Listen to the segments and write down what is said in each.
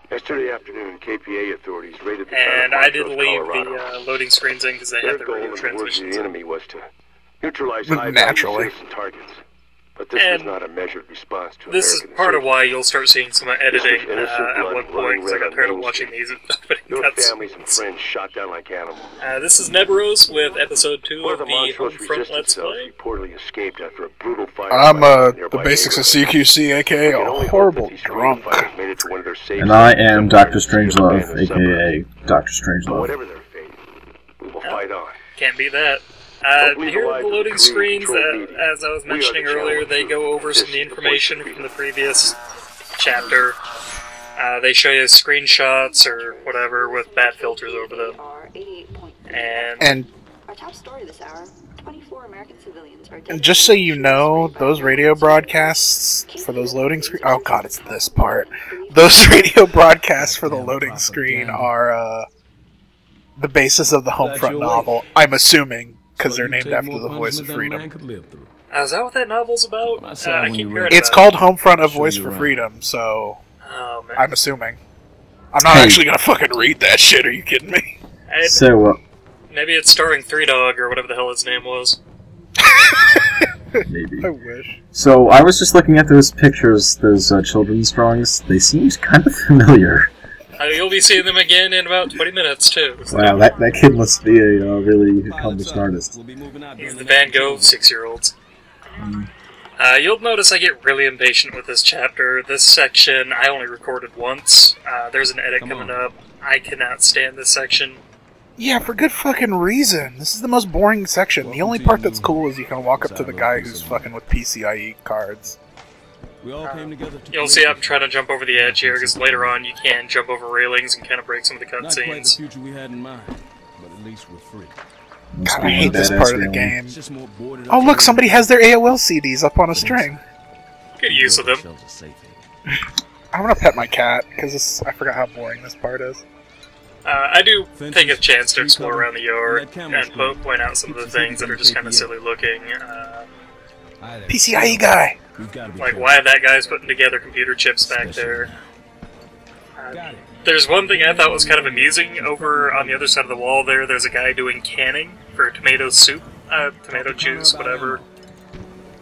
Yesterday afternoon, KPA authorities raided the And town of I did Montrose, leave Colorado. the loading screens in because they Their had the goal radio in the words of transmissions. the enemy was to neutralize Naturally. high-value citizen targets. But this was not a measured response to This is American part of insurgency. why you'll start seeing some editing innocent at blood one point, running because I red got on tired of Main watching Street. these opening Your cuts. families and friends shot down like animals. This is Nebros with episode 2 One of of the the Montrose Homefront resistance Let's cells Play. reportedly escaped after a brutal fire. I'm the basics of CQC, aka a horrible drunk. And I am Dr. Strangelove, aka Dr. Strangelove. Whatever their fate, we will fight on. Can't beat that. Here are the loading screens. As I was mentioning earlier, they go over some of the information from the previous chapter. They show you screenshots or whatever with bad filters over them. And our top story this hour, 24 American civilians are dead. And just so you know, those radio broadcasts for those loading screens... Oh god, it's this part. Those radio broadcasts for the loading screen are the basis of the Homefront novel, I'm assuming, because they're named after the Voice of Freedom. is that what that novel's about? I keep hearing It's called Homefront, A Voice for Freedom, so Oh, man. I'm assuming. I'm not actually gonna fucking read that shit, are you kidding me? So, maybe it's starring Three Dog or whatever the hell his name was. maybe. I wish. So, I was just looking at those pictures, those children's drawings. They seemed kind of familiar. You'll be seeing them again in about 20 minutes, too. So Wow, that kid must be a really accomplished artist. he's the Van Gogh of 6-year-olds. You'll notice I get really impatient with this chapter. This section I only recorded once. There's an edit coming up. I cannot stand this section. Yeah, for good fucking reason. This is the most boring section. The only part that's cool is you can walk up to the guy who's fucking with PCIe cards. You'll see I'm trying to jump over the edge here, because later on you can jump over railings and kind of break some of the cutscenes. God, I hate this part of the game. Oh look, somebody has their AOL CDs up on a string. Good use of them. I'm gonna pet my cat, because I forgot how boring this part is. I do take a chance to explore around the yard and point out some of the things that are just kind of silly looking. PCIe guy! Like why that guy's putting together computer chips back there. There's one thing I thought was kind of amusing. Over on the other side of the wall there, there's a guy doing canning for tomato soup, tomato juice, whatever.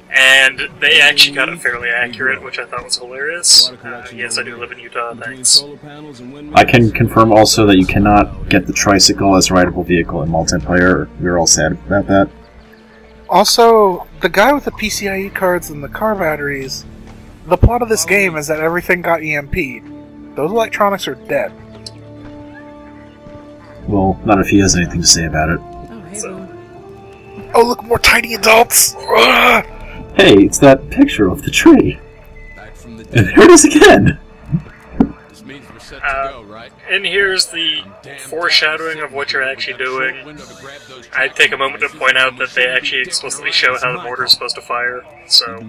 And they actually got it fairly accurate, which I thought was hilarious. Yes, I do live in Utah, thanks. I can confirm also that you cannot get the tricycle as a rideable vehicle in multiplayer. We were all sad about that. Also, the guy with the PCIe cards and the car batteries, the plot of this game is that everything got EMP'd. Those electronics are dead. Well, not if he has anything to say about it. Oh, look, more tiny adults! Ugh! Hey, it's that picture of the tree. And there it is again! And here's the foreshadowing of what you're actually doing. I take a moment to point out that they actually explicitly show how the mortar is supposed to fire, so...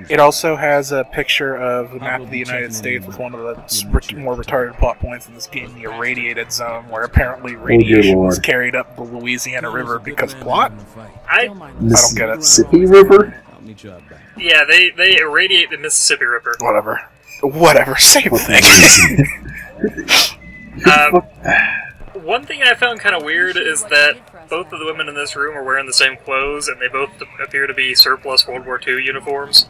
It also has a picture of the map of the United States with one of the more retarded plot points in this game, the irradiated zone, where apparently radiation was carried up the Louisiana River because plot? I don't get it. Mississippi River? Yeah, they irradiate the Mississippi River. Whatever, same thing. One thing I found kind of weird is that both of the women in this room are wearing the same clothes, and they both appear to be surplus World War II uniforms.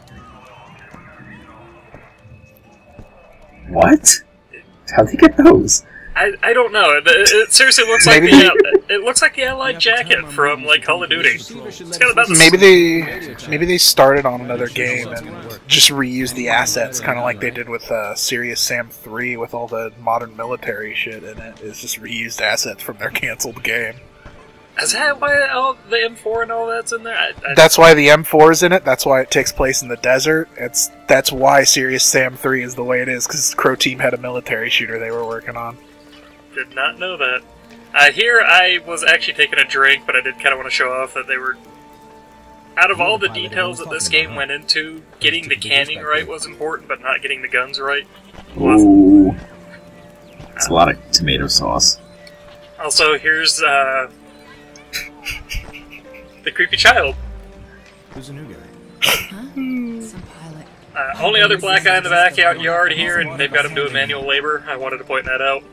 What? How'd they get those? I don't know. It seriously looks like it looks like the Allied jacket from like Call of Duty. It's kind of about the maybe they started on another game and just reused the assets, kind of like they did with Serious Sam 3 with all the modern military shit in it. It's just reused assets from their canceled game. Is that why all the M4 and all that's in there? That's why the M4 is in it. That's why it takes place in the desert. That's why Serious Sam 3 is the way it is, because Crow Team had a military shooter they were working on. Did not know that. Here I was actually taking a drink, but I did kind of want to show off that they were... Out of all the details that this game went into, getting the canning right was important, but not getting the guns right wasn't. Ooh. It's a lot of tomato sauce. Also, here's, the creepy child. Who's a new guy? Huh? Some pilot. Only other black guy in the backyard here, and they've got him doing manual labor. I wanted to point that out.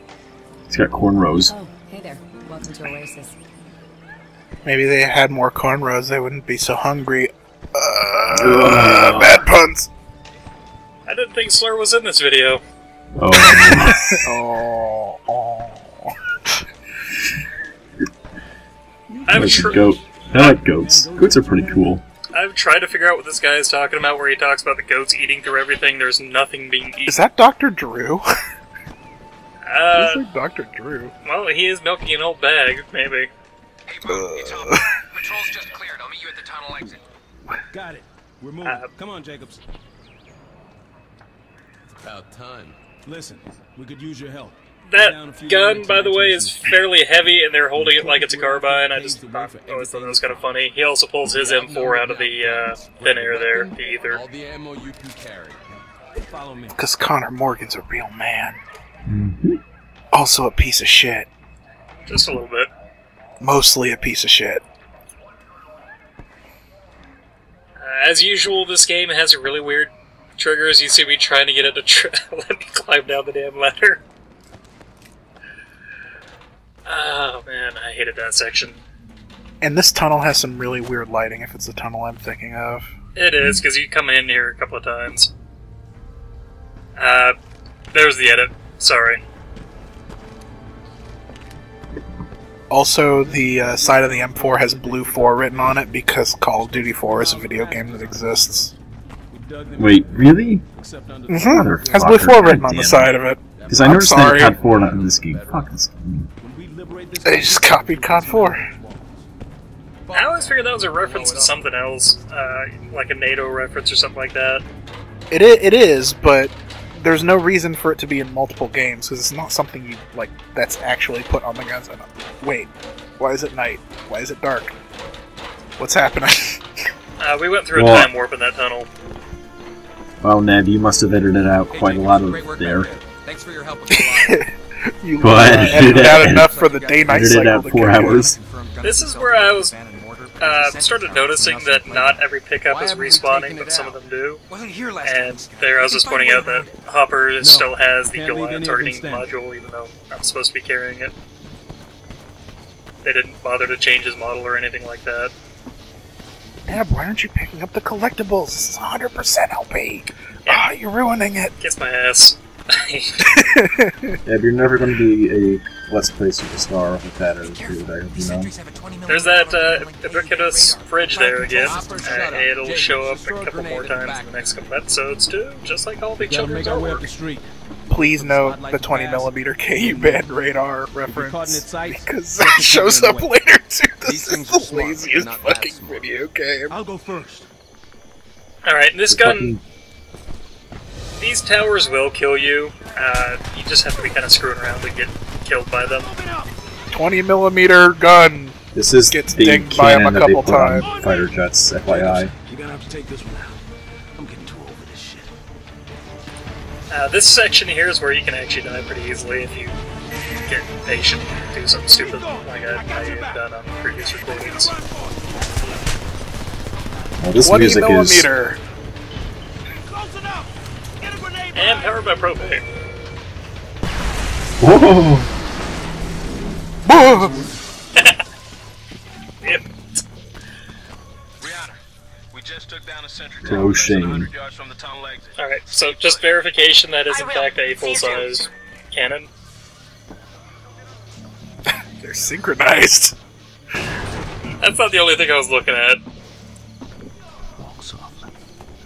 He's got cornrows. Oh, hey there. Welcome to Oasis. Maybe they had more cornrows, they wouldn't be so hungry. Bad puns. I didn't think Slur was in this video. Oh. I like goats. Goats are pretty cool. I've tried to figure out what this guy is talking about, where he talks about the goats eating through everything. There's nothing being eaten. Is that Dr. Drew? It's like Dr. Drew. Well, he is milking an old bag, maybe. Hey, Bob, it's Hopper. Patrol's just cleared. I'll meet you at the tunnel exit. Got it. We're moving. Come on, Jacobs. About time. Listen, we could use your help. That gun, by the way, is fairly heavy, and they're holding it like it's a carbine. I always thought that was kind of funny. He also pulls his M4 out of the thin air there, the ether. All the ammo you can carry. Follow me. Because Connor Morgan's a real man. Also a piece of shit. Just a little bit. Mostly a piece of shit. As usual, this game has really weird triggers. You see me trying to get it to let me climb down the damn ladder. Oh man, I hated that section. And this tunnel has some really weird lighting, if it's the tunnel I'm thinking of. It is, because you come in here a couple of times. There's the edit. Sorry. Also, the side of the M4 has Blue 4 written on it because Call of Duty 4 is a video game that exists. Wait, really? Mm-hmm. Has Blue 4 written on the side of it. Because I noticed that COD 4 not in this game. Fuck this game. They just copied COD 4. I always figured that was a reference to something else, like a NATO reference or something like that. It is, but there's no reason for it to be in multiple games, because it's not something you like that's actually put on the guns. Wait, why is it night? Why is it dark? What's happening? We went through a time warp in that tunnel. Well, Ned, you must have edited out quite a lot of there. Thanks for your help with the You edited out enough for the day-night cycle to 4 hours. This is where I was started noticing that not every pickup is respawning, but some of them do. And there I was just pointing out that Hopper still has the Goliath targeting module, even though I'm supposed to be carrying it. They didn't bother to change his model or anything like that. Deb, why aren't you picking up the collectibles? This is 100% LP. Ah, oh, you're ruining it. Kiss my ass. Deb, you're never going to be a Let's Play superstar with that attitude, I hope you know. There's that ubiquitous fridge there again. It'll show up a couple more times in the next couple episodes too, just like all the children's artwork. Please note the 20mm KU band radar reference, because that shows up later too. This is the laziest fucking video game. I'll go first. Alright, this gun... These towers will kill you. You just have to be kind of screwing around to get killed by them. 20mm gun. This is gets the dinged by him a that they couple put on times. fighter jets, FYI. You're gonna have to take this one out. I'm getting too old for this shit. This section here is where you can actually die pretty easily if you get patient and do something stupid like I've done on previous recordings. Well, this music is... And powered by propane. Whoa! Yep. We just took down a sentry tower 100 yards from the tunnel exit. Alright, so just verification that is in fact a full-size cannon. They're synchronized. That's not the only thing I was looking at. Walk softly.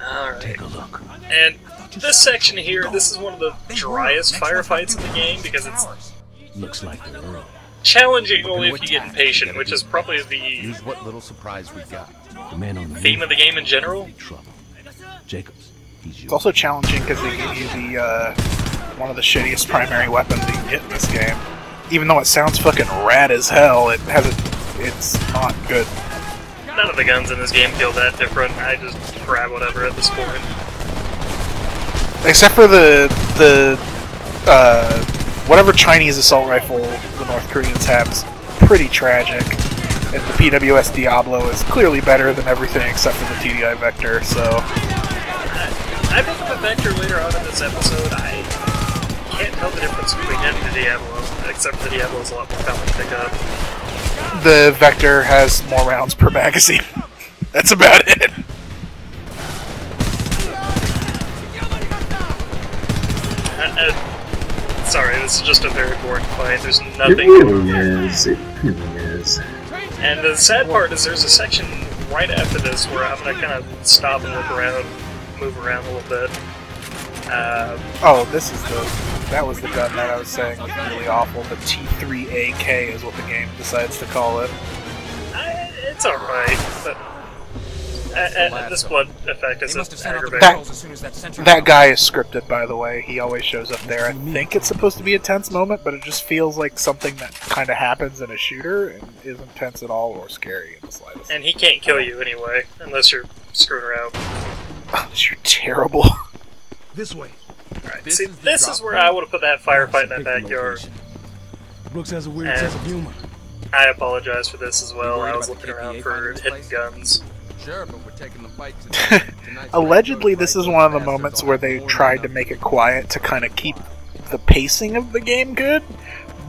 Alright. Take a look. And this section here, this is one of the driest firefights in the game because it's Looks like they're early. challenging only if you get impatient, which is probably the Use what little surprise we got. The man on the theme of the game in general. trouble. Jacobs, he's yours. It's also challenging because they give you the one of the shittiest primary weapons you can get in this game. Even though it sounds fucking rad as hell, it's not good. None of the guns in this game feel that different. I just grab whatever at this point. Except for the whatever Chinese assault rifle the North Koreans have is pretty tragic. And the PWS Diablo is clearly better than everything except for the TDI Vector, so... I picked up a Vector later on in this episode. I can't tell the difference between him and the Diablo, except the Diablo is a lot more common to pick up. The Vector has more rounds per magazine. That's about it. Sorry, this is just a very boring fight. There's It nothing. really is. It really is. And the sad part is there's a section right after this where I'm gonna kind of stop and look around, move around a little bit. Oh, that was the gun that I was saying was really awful. The T3AK is what the game decides to call it. It's alright, but this blood effect is aggravating. That guy is scripted, by the way. He always shows up there. I think it's supposed to be a tense moment, but it just feels like something that kind of happens in a shooter and isn't tense at all or scary in the slightest. And he can't kill you anyway, unless you're screwing around. You're terrible. This way. Alright, see, this is where I would have put that firefight in that backyard. Brooks has a weird sense of humor. I apologize for this as well. I was looking around for hidden guns. Sure, but we're taking the fight to Allegedly, this is one of the moments where they tried to make it quiet to kind of keep the pacing of the game good.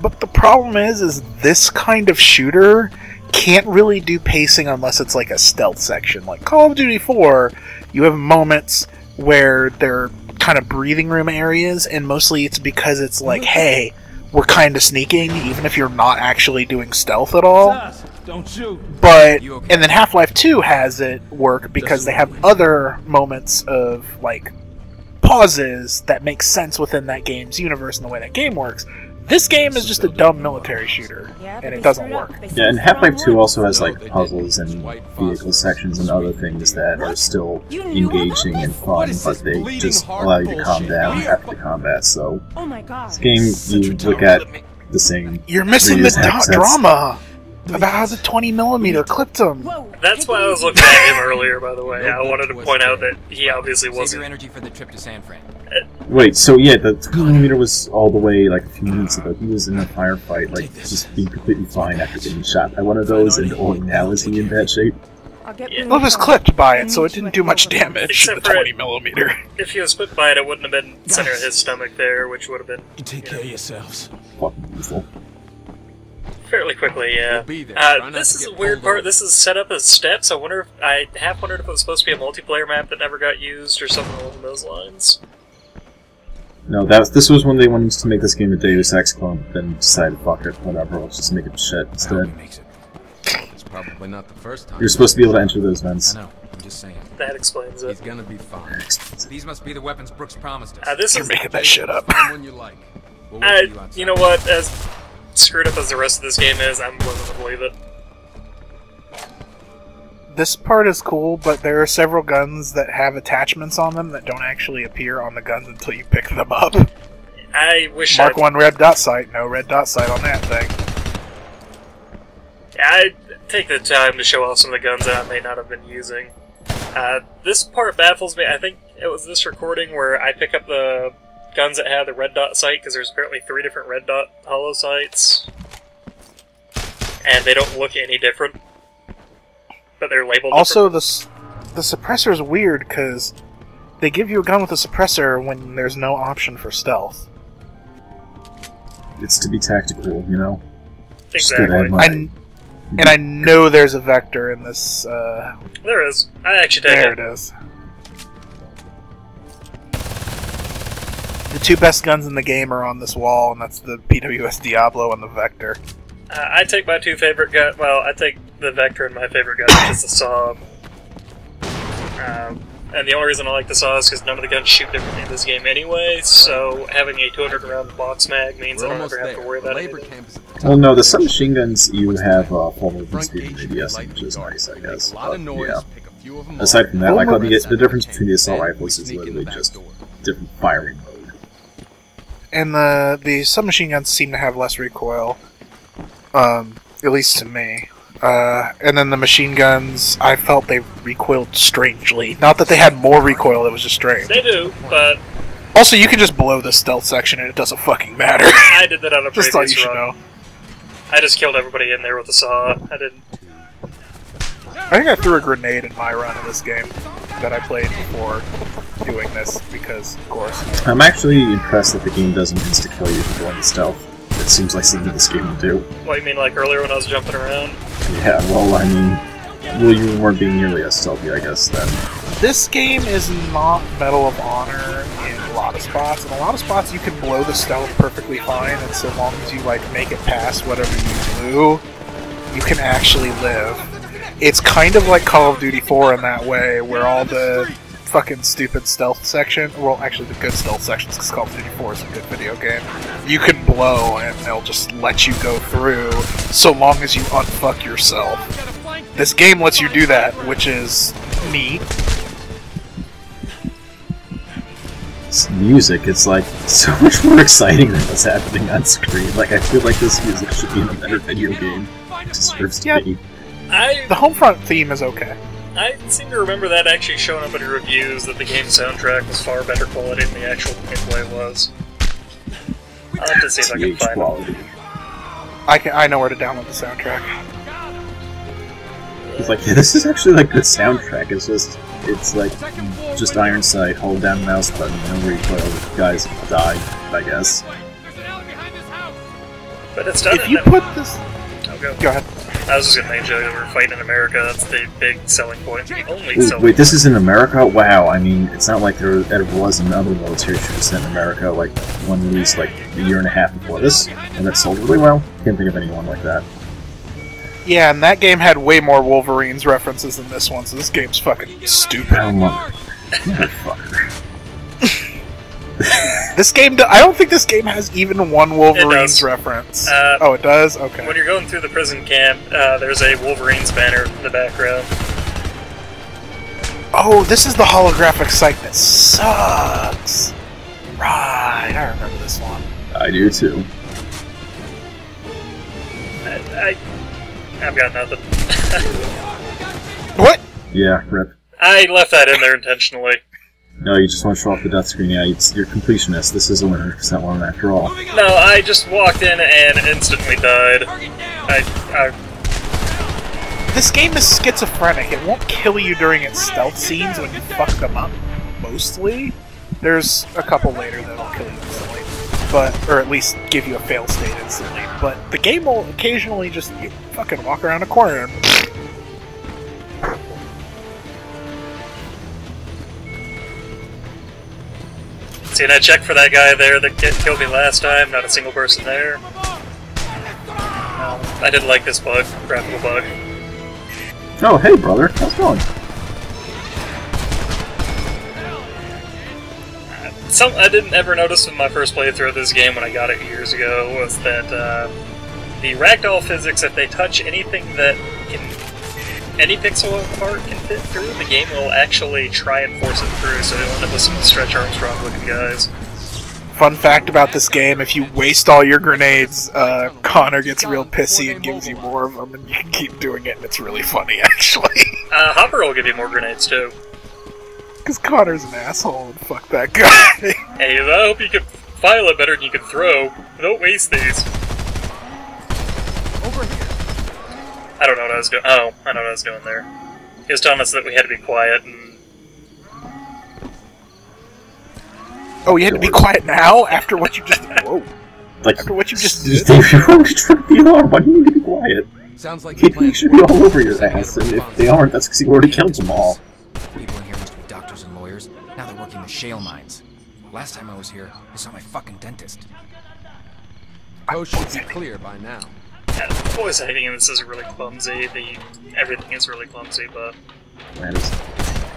But the problem is this kind of shooter can't really do pacing unless it's like a stealth section. Like Call of Duty 4, you have moments where they're kind of breathing room areas, and mostly it's because it's like, hey, we're kind of sneaking, even if you're not actually doing stealth at all. Don't shoot. But, and then Half-Life 2 has it work because they have other moments of, like, pauses that make sense within that game's universe and the way that game works. This game is just a dumb military shooter, and it doesn't work. Yeah, and Half-Life 2 also has like puzzles and vehicle sections and other things that are still engaging and fun, but they just allow you to calm down after the combat. So this game, you look at the same. You're missing the drama about how the 20mm clipped him. That's why I was looking at him earlier, by the way. I wanted to point out that he obviously wasn't. Save your energy for the trip to San Fran. Wait, so yeah, the 20mm was all the way like a few minutes ago. He was in a firefight, like just being completely fine after getting shot by one of those, and only now is he in bad shape? Yeah. Well, it was clipped by it, so it didn't do much damage. Except the for 20mm. If he was put by it, it wouldn't have been center of his stomach there, which would have been You take care of yourselves. Fucking lethal. fairly quickly. Yeah. This is a weird part. This is set up as steps. I half wondered if it was supposed to be a multiplayer map that never got used or something along those lines. No, this was when they wanted to make this game a Deus Ex clone, then decided, fuck it, whatever, let's just make it shit instead. It's probably not the first time. You're supposed to be able to enter those vents. I know. I'm just saying. That explains it. He's gonna be fine. These must be the weapons Brooks promised us. This You're is making that shit up. Find one you like. We'll wait for you outside. you know what? As screwed up as the rest of this game is, I'm willing to believe it. This part is cool, but there are several guns that have attachments on them that don't actually appear on the guns until you pick them up. I wish Mark 1 red dot sight, no red dot sight on that thing. I'd take the time to show off some of the guns that I may not have been using. This part baffles me. I think it was this recording where I pick up the guns that have the red dot sight, because there's apparently 3 different red dot hollow sights. And they don't look any different. But they're labeled Also, different. the suppressor is weird, because they give you a gun with a suppressor when there's no option for stealth. It's to be tactical, you know? Exactly. And I know there's a vector in this, There is. I actually take There it is. The 2 best guns in the game are on this wall, and that's the PWS Diablo and the Vector. I take my 2 favorite guns. Well, I take the Vector and my favorite gun, which is the Saw. And the only reason I like the Saw is because none of the guns shoot differently in this game anyway, so having a 200-round box mag means I don't ever have to worry about anything. Well, no, the submachine guns you have full movement speed and ADS, which is nice, I guess. But, yeah. Aside from that, like, the difference between the assault rifles is literally just different firing mode. And the submachine guns seem to have less recoil, at least to me. And then the machine guns, I felt they recoiled strangely. Not that they had more recoil, it was just strange. They do, but... Also, you can just blow the stealth section and it doesn't fucking matter. I did that on a Just thought you previous should run. know. I just killed everybody in there with the Saw. I didn't... I think I threw a grenade in my run of this game that I played before doing this, because, of course. I'm actually impressed that the game doesn't insta-kill you for going stealth. It seems like something this game would do. What, you mean like earlier when I was jumping around? Yeah, well, I mean... Well, you weren't being nearly as stealthy, I guess, then. This game is not Medal of Honor in a lot of spots. In a lot of spots you can blow the stealth perfectly fine, and so long as you, like, make it past whatever you blew, you can actually live. It's kind of like Call of Duty 4 in that way, where all the fucking stupid stealth section, well, actually the good stealth sections, because Call of Duty 4 is a good video game, you can blow and they'll just let you go through so long as you unfuck yourself. This game lets you do that, which is neat. It's music, it's like so much more exciting than what's happening on screen. Like, I feel like this music should be in a better video game. It deserves to be. The Homefront theme is okay. I seem to remember that actually showing up in reviews, that the game soundtrack was far better quality than the actual gameplay was. I'll have to see if I can find it. I know where to download the soundtrack. It's like, yeah, this is actually like good soundtrack. It's like just iron sight, hold down the mouse button, and recoil. The guys die, I guess. But it's done. If you put this, go ahead. I was just gonna mention that we're fighting in America. That's the big selling point. The only selling wait, this is in America? Wow, I mean, it's not like there ever was another military shooters set in America, like one released like a year and a half before this, and that sold really well. Can't think of anyone like that. Yeah, and that game had way more Wolverines references than this one, so this game's fucking stupid. Oh, motherfucker. This game, I don't think this game has even one Wolverines reference. Oh, it does? Okay. When you're going through the prison camp, there's a Wolverines banner in the background. Oh, this is the holographic site that sucks. Right, I remember this one. I do too. I've got nothing. What? Yeah, rip. I left that in there intentionally. No, you just want to show off the death screen. Yeah, you're completionist. This is a 100% one after all. No, I just walked in and instantly died. This game is schizophrenic. It won't kill you during its stealth scenes when you fuck them up, mostly. There's a couple later that'll kill you instantly. Or at least give you a fail state instantly. But the game will occasionally just you fucking walk around a corner and... See, and I checked for that guy there that killed me last time. Not a single person there. I didn't like this bug. Graphical bug. Oh, hey, brother. How's it going? Something I didn't ever notice in my first playthrough of this game when I got it years ago was that the ragdoll physics, if they touch anything that any pixel part can fit through, the game will actually try and force it through, so you'll end up with some Stretch Armstrong looking guys. Fun fact about this game, if you waste all your grenades, Connor gets real pissy and gives you more of them, and you can keep doing it, and it's really funny, actually. Hopper will give you more grenades, too. Because Connor's an asshole, and fuck that guy. Hey, I hope you can file it better than you can throw. Don't waste these. Over here. I don't know what I was doing. Oh, I know what I was doing there. He was telling us that we had to be quiet, and... Oh, you had to be quiet now? After what you just... Whoa. Like, after what you just did? You're only trying to be on. Why do you need to be quiet? Sounds like He should be all over your ass, and if they aren't, that's because you already killed them all. People in here must be doctors and lawyers. Now they're working the shale mines. Last time I was here, I saw my fucking dentist. Coast should be clear by now. Yeah, the voice acting in this is really clumsy. Everything is really clumsy, but... That is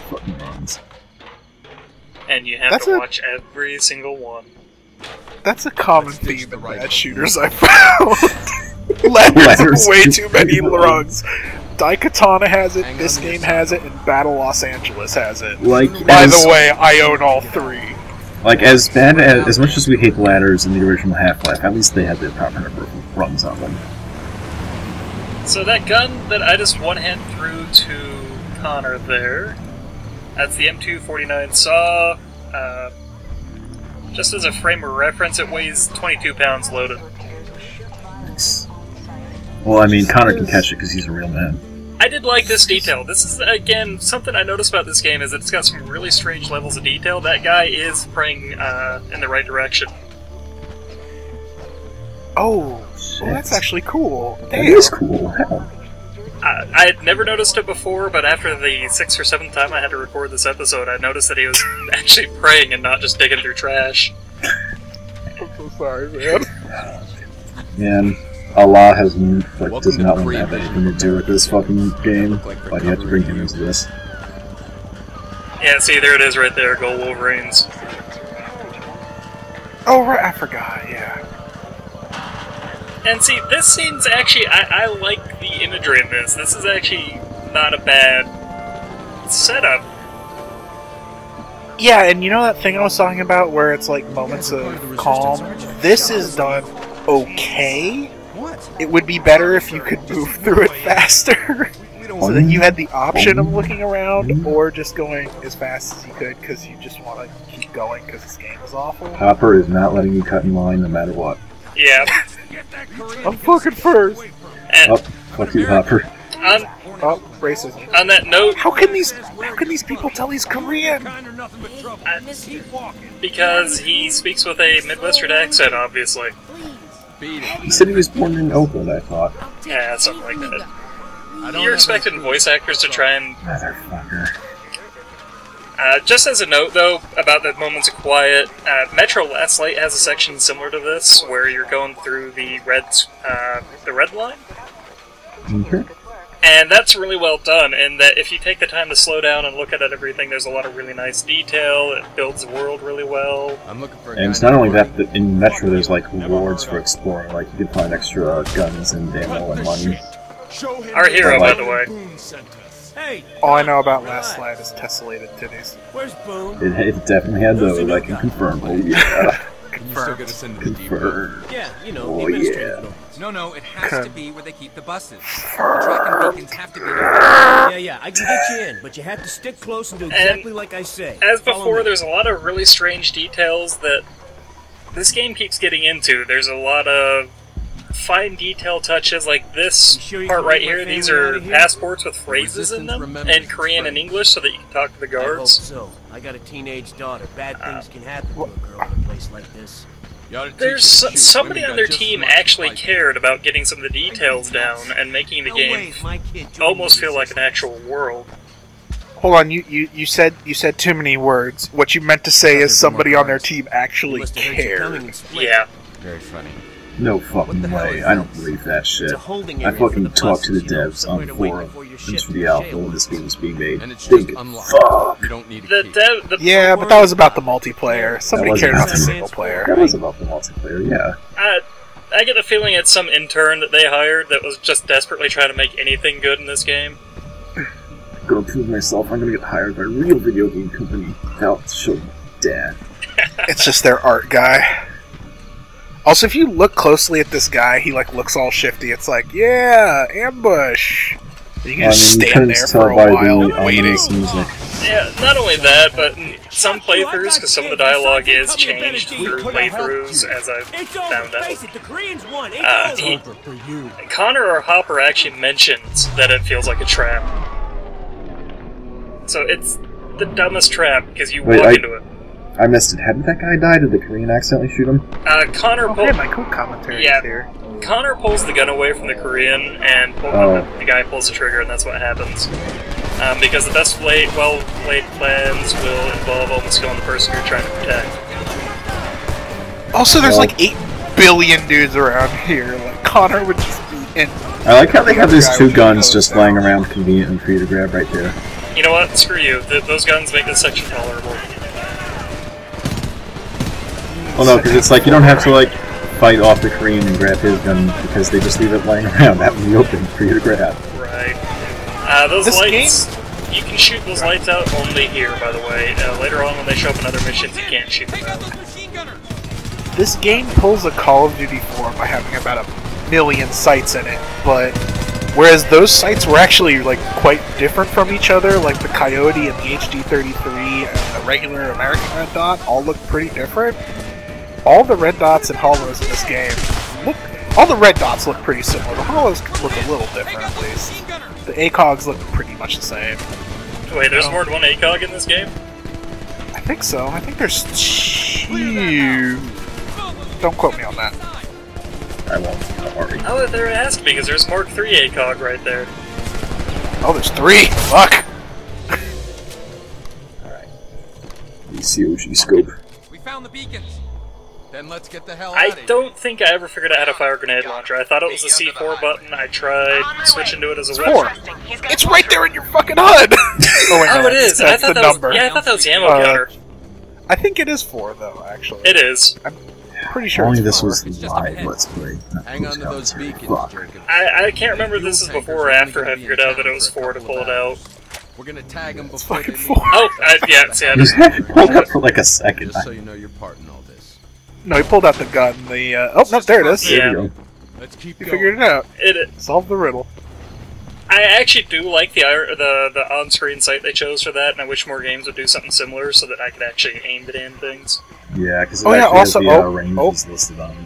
fucking names. And you have to watch every single one. That's a common theme in bad shooters I found. Ladders have way too many rungs. Daikatana has it, this game has it, and Battle Los Angeles has it. Like, by the way, I own all three. Like, as bad as much as we hate ladders in the original Half-Life, at least they had the proper number of rungs on them. So that gun that I just one-hand threw to Connor there, that's the M249 Saw. Just as a frame of reference, it weighs 22 pounds loaded. Nice. Well, I mean, Connor can catch it because he's a real man. I did like this detail. This is, again, something I noticed about this game is that it's got some really strange levels of detail. That guy is praying in the right direction. Oh, well, that's actually cool. That is cool. I had never noticed it before, but after the 6th or 7th time I had to record this episode, I noticed that he was actually praying and not just digging through trash. I'm so sorry, man. Man, Allah has does not want to have anything to do with this fucking game, but you have to bring him into this. Yeah, see, there it is right there, Go Wolverines. Oh, right, I forgot, yeah. And see, this scene's actually, I like the imagery in this. This is actually not a bad setup. Yeah, and you know that thing I was talking about where it's like moments of calm? This is done okay. It would be better if you could move through it faster. So that you had the option of looking around or just going as fast as you could because you just want to keep going because this game is awful. Hopper is not letting you cut in line no matter what. Yeah. I'm fucking first. And oh, fuck you, Hopper. Racism. On that note, how can these people tell he's Korean? Because he speaks with a Midwestern accent, obviously. He said he was born in Oakland, I thought. Yeah, something like that. You're expecting voice actors to try and... Motherfucker. Just as a note, though, about the moments of quiet, Metro Last Light has a section similar to this, where you're going through the red line. Okay. And that's really well done, in that if you take the time to slow down and look at everything, there's a lot of really nice detail, it builds the world really well. I'm looking for and it's not only that, but in Metro there's like rewards for exploring, like you can find extra guns and ammo and money. Our hero, by the way. All I know about Last Light is tessellated titties. Where's Boone? It definitely had those, I can confirm. Oh yeah. Confirmed. Yeah, you know, oh, the administrative yeah. No, it has to be where they keep the buses. The tracking beacons have to be there. Yeah, I can get you in, but you have to stick close and do exactly like I say. As before, there's a lot of really strange details that this game keeps getting into. There's a lot of fine detail touches, like this part right here. These are passports with phrases in them, in Korean and English, so that you can talk to the guards. I hope so. I got a teenage daughter. Bad things can happen to a girl in a place like this. There's somebody on their team actually cared about getting some of the details down and making the game almost feel like an actual world. Hold on, you said too many words. What you meant to say is somebody on their team actually cared. Yeah. Very funny. No fucking way. I don't believe that shit. I fucking talked to the devs on the forum since the alpha when this game was being made. Think, fuck! Yeah, but that was about the multiplayer. Somebody cared about the single player. That was about the multiplayer, yeah. I get the feeling it's some intern that they hired that was just desperately trying to make anything good in this game. I'm gonna prove myself. I'm gonna get hired by a real video game company without showing my dad. It's just their art guy. Also, if you look closely at this guy, he like looks all shifty. It's like, yeah, ambush. You can just stand there for a while waiting. Yeah, not only that, but in some playthroughs, because some of the dialogue is changed through playthroughs, as I've found out. Connor or Hopper actually mentions that it feels like a trap. So it's the dumbest trap, because you walk into it. I missed it. Hadn't that guy died? Did the Korean accidentally shoot him? Connor pulls... my cool commentary here. Connor pulls the gun away from the Korean, and the guy pulls the trigger, and that's what happens. Because the best well-laid plans will involve almost killing the person you're trying to protect. Also, there's like 8 billion dudes around here. Like, Connor would just be in... I like how they have these 2 guns just laying around conveniently for you to grab right there. You know what? Screw you. Those guns make this section tolerable. Well, no, because it's like you don't have to like fight off the Korean and grab his gun because they just leave it laying around out in the open for you to grab. Right. Those lights, you can shoot those lights out only here, by the way. Later on when they show up in other missions, you can't shoot them out. This game pulls a Call of Duty form by having about 1 million sights in it, but whereas those sights were actually like quite different from each other, like the Coyote and the HD-33 and the regular American Red Dot all look pretty different. All the red dots and hollows in this game all the red dots look pretty similar. The hollows look a little different, at least. The ACOGs look pretty much the same. Wait, there's more than one ACOG in this game? I think so. I think there's 2. Don't quote me on that. I won't. Don't worry. Oh, there has to be, because there's Mark 3 ACOG right there. Oh, there's 3! Fuck! Alright. ECOG scope. We found the beacons. Then let's get the hell out I of here. don't think I ever figured out how to fire a grenade launcher. I thought it was the C4 button. I tried switching to it as a weapon. 4! It's right there in your fucking HUD! Oh, wait, no, it is. That's the number. Yeah, I thought that was the ammo counter. I think it is 4, though, actually. It is. I'm pretty sure Only it's this 4. was live Let's Play. Hang on to those beacons, Jacob. I can't remember if this is before or after I figured out that it was 4 to pull it out. We're gonna tag them It's before fucking they 4. Oh, yeah, see, I Just just... had it pulled up for like a second. Just so you know your part in all this. No, he pulled out the gun. Oh, no, there it is. Yeah. There we go. Let's keep You going. figured it out. It, Solve the riddle. I actually do like the on-screen sight they chose for that, and I wish more games would do something similar so that I could actually aim it in things. Yeah, because it Oh, yeah, actually also- has the ranges listed on it.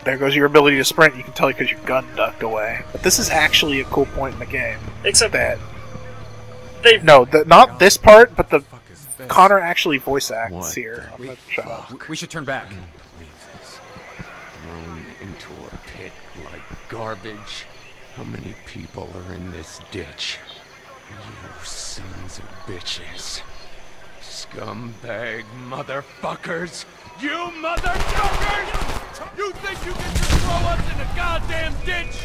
There goes your ability to sprint. You can tell because your gun ducked away. But this is actually a cool point in the game. Except That they... no, not this part, but the Connor actually voice acts here. I'm gonna shut up. We should turn back. Thrown into a pit like garbage. How many people are in this ditch? You sons of bitches. Scumbag motherfuckers! You motherfuckers! You think you can just throw us in a goddamn ditch?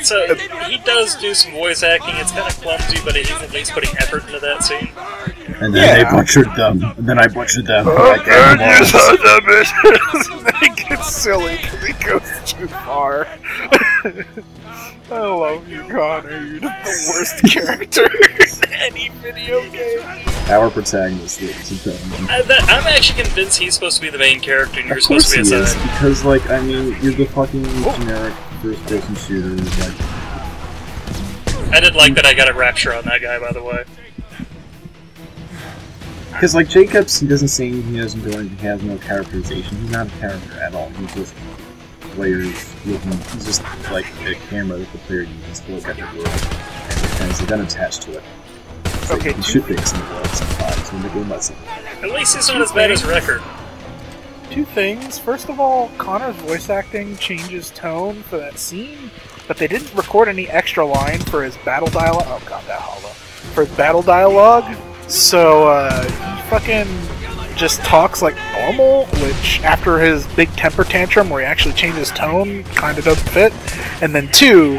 So, he does do some voice acting, it's kind of clumsy, but he's at least putting effort into that scene. And then they butchered them. And then I butchered them. Like It gets silly because he goes too far. I love you, Connor. You're the worst character in any video game. Our protagonist is I'm actually convinced he's supposed to be the main character and you're Of supposed course to be he a is, side. because, like, I mean, you're the fucking generic first-person shooter. Like, I did like that I got a rapture on that guy, by the way. because, like, Jacobs, he doesn't say anything, he doesn't do anything, he has no characterization. He's not a character at all. He's just players looking. He's just like a camera that the player uses to look at the world, and there's a gun attached to it. So Okay, you shoot things in the world sometimes when the game lets it. At least he's not as bad as Record. 2 things. First of all, Connor's voice acting changes tone for that scene, but they didn't record any extra line for his battle dialogue. Oh god, that hollow. For his battle dialogue, so he fucking just talks like normal, which after his big temper tantrum where he actually changes tone, kinda doesn't fit. And then 2,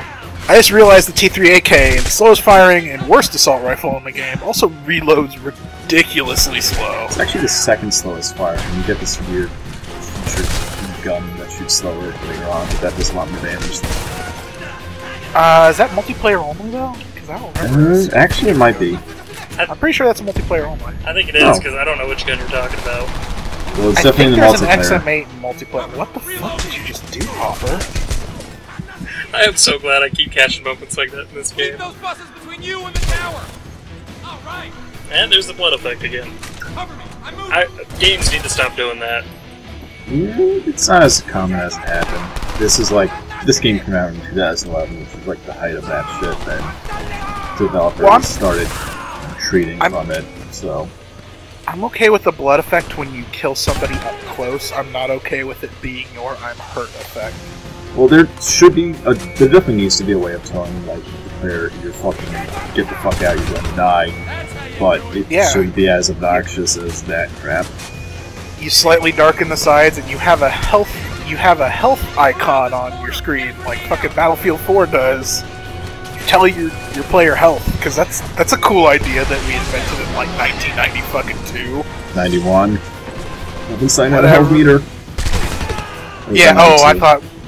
I just realized the T3AK, the slowest firing and worst assault rifle in the game, also reloads ridiculously slow. It's actually the second slowest fire, and you get this weird feature gun that shoots slower later on, but that does a lot more damage. Is that multiplayer only though? Because I don't remember. Actually, it might be. I'm pretty sure that's multiplayer only. I think it is, because I don't know which gun you're talking about. Well, it's I definitely think in the there's multiplayer. an XM8 in multiplayer. What the fuck did you just do, Hopper? I am so glad I keep catching moments like that in this game. Keep those buses between you and the tower. All right. And there's the blood effect again. Cover me. I'm moving. Games need to stop doing that. It's not as common as it happened. This game came out in 2011, which was like the height of that shit that developers started treating from it, so... I'm okay with the blood effect when you kill somebody up close. I'm not okay with it being your I'm hurt effect. Well, there should be there definitely needs to be a way of telling, like, the player, you're fucking, get the fuck out, you're gonna die, but it shouldn't be as obnoxious as that crap. You slightly darken the sides and you have a health icon on your screen, like fucking Battlefield 4 does. Tell your player health, because that's a cool idea that we invented in like 1992. 91. I've been signing a health meter. Yeah. Oh,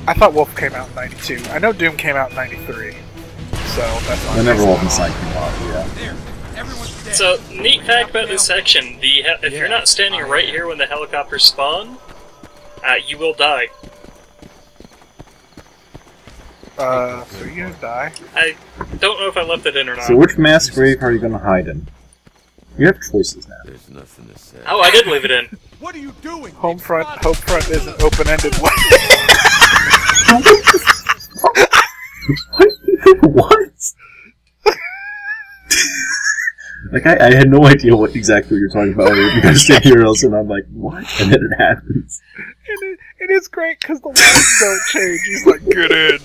I thought Wolf came out in 92. I know Doom came out in 93. So that's not. Whenever Wolfenstein came out, yeah. So, neat fact about this section, if you're not standing right here when the helicopters spawn, you will die. So you're gonna die? I don't know if I left it in or not. So which mass grave are you gonna hide in? You have choices now. There's nothing to say. Oh, I did leave it in. What are you doing? Homefront is an open-ended one. What? Like, I had no idea what exactly you're talking about because the heroes, and I'm like, what? And then it happens. And it's great because the lines don't change. He's like, get in.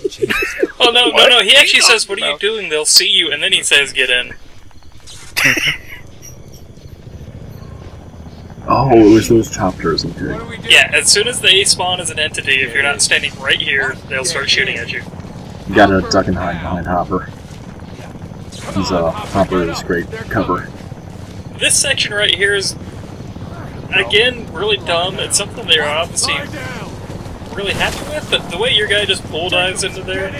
Oh, no. He actually says, what are you doing? They'll see you. And then he says, get in. Oh, it was those chopters, okay. Yeah, as soon as they spawn as an entity, if you're not standing right here, they'll start shooting at you. You gotta duck and hide behind Hopper. Hopper is great cover. This section right here is, again, really dumb. It's something they're obviously really happy with, but the way your guy just bull dives into there...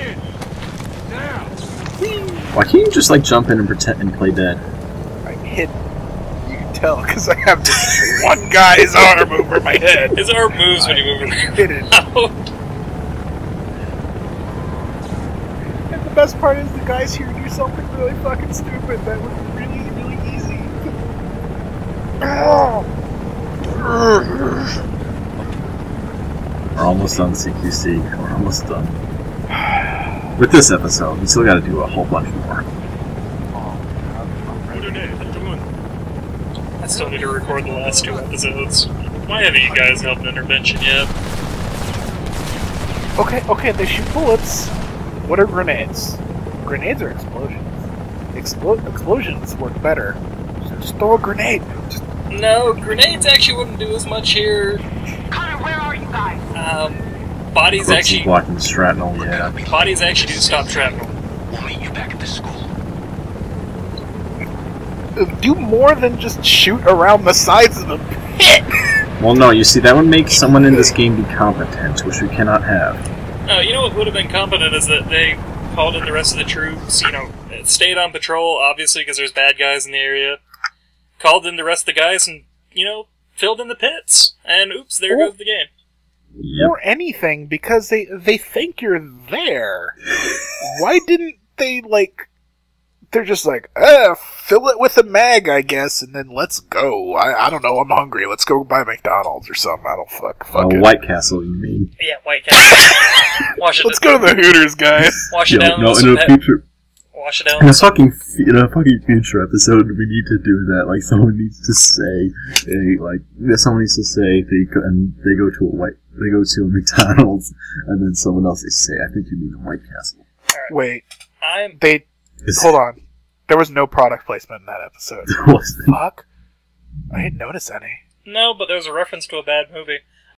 Why can't you just, like, jump in and pretend and play dead? I'm hidden. You can tell, because I have this one guy's arm over my head. His arm moves when you move hidden. And the best part is the guys here do something really fucking stupid that would be really, really easy. We're almost done CQC. We're almost done. With this episode, we still gotta do a whole bunch more. I still need to record the last 2 episodes. Why haven't you guys helped intervention yet? Okay, they shoot bullets. What are grenades? Grenades are explosions. Explosions work better. Just throw a grenade. No, grenades actually wouldn't do as much here. Connor, where are you guys? Bodies Clumsy actually... blocking shrapnel, yeah. Bodies actually do stop shrapnel. We'll meet you back at the school. Do more than just shoot around the sides of the pit! Well, no, you see, that would make someone in this game be competent, which we cannot have. No, you know what would have been competent is that they called in the rest of the troops, stayed on patrol, obviously, because there's bad guys in the area. Called in the rest of the guys and, filled in the pits. And oops, there goes the game. Yep. Or anything, because they think you're there. Why didn't they, they're just like, fill it with a mag, I guess, and then let's go. I don't know, I'm hungry. Let's go buy McDonald's or something. I don't fuck it. White Castle, you mean? Yeah, White Castle. Let's go to the Hooters, guys. Wash it down. No, in a future... Wash it down. In a fucking future episode, we need to do that. Like, someone needs to say, someone needs to say they go to a McDonald's, and then someone else they say, I think you mean a White Castle. Right. Wait, hold on. There was no product placement in that episode. Fuck. I didn't notice any. No, but there was a reference to a bad movie.